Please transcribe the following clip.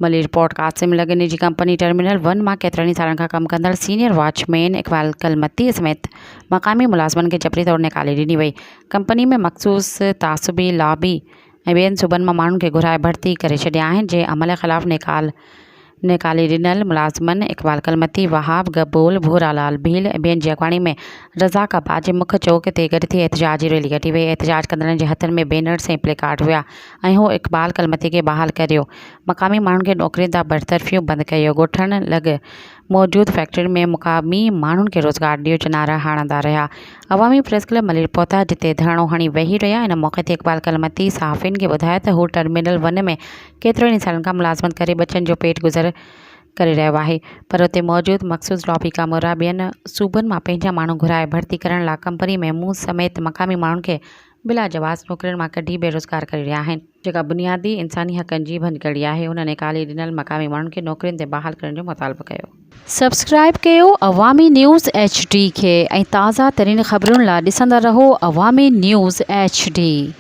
मली रिपोर्ट कासिम लगे निजी कंपनी टर्मिनल 1 में केतरनि सालनि खां कम कंदड़ सीनियर वॉचमैन इकबाल कलमती समेत मक़ामी मुलाज़िमनि खे जबरी तौर निकाले ॾिनी वई। कंपनी में मख़सूस तासुबी लॉबी ऐं ॿियनि सूबनि मां माण्हुनि खे घुराए भर्ती करे छॾिया आहिनि। जे अमल ख़िलाफ़ निकाले ॾिनल मुलाज़िमनि इकबाल कलमती, वहाब गबूल, भूरालाल भील ऐं ॿियनि जी अॻवानी में रज़ाक बाजे मुख्य चौक ते गॾु थी एहतिजाजी रैली कढी वई। एहतिजाज कंदड़नि जे हथनि में बैनर्स ऐं प्लेकार्ड हुआ ऐं हू इकबाल कलमती खे बहाल करियो, मक़ामी माण्हुनि खे नौकरियुनि तां बरतरफ़ियूं बंदि कयो, ॻोठण लॻ मौजूदु फैक्ट्रियुनि में मुक़ामी माण्हुनि खे रोज़गार ॾियो जो नारा हणंदा रहिया। अवामी प्रेस क्लब मलीर पहुता, जिते धरणो हणी वेही रहिया। इन मौक़े ते इकबाल कलमती सहाफ़ियुनि खे ॿुधायो त हू टर्मिनल 1 में केतिरनि सालनि खां मुलाज़मत करे बचनि जो पेट गुज़र करे रहियो आहे, पर उते मौजूदु मख़सूस लॉबी कामोरा ॿियनि सूबनि मां पंहिंजा माण्हू घुराए भर्ती करण लाइ कंपनी में मूं समेत मक़ामी माण्हुनि खे बिला जवाज़ नौकरियुनि मां कढी बेरोज़गार करे रहिया आहिनि, जेका बुनियादी इंसानी हक़नि जी भञकड़ी आहे। हुन निकाले ॾिनल मक़ामी माण्हुनि खे नौकरियुनि ते बहाल करण जो मुतालबो कयो। सब्सक्राइब कयो अवामी न्यूज़ HD खे ऐं ताज़ा तरीन ख़बरुनि लाइ ॾिसंदा रहो अवामी न्यूज़ HD।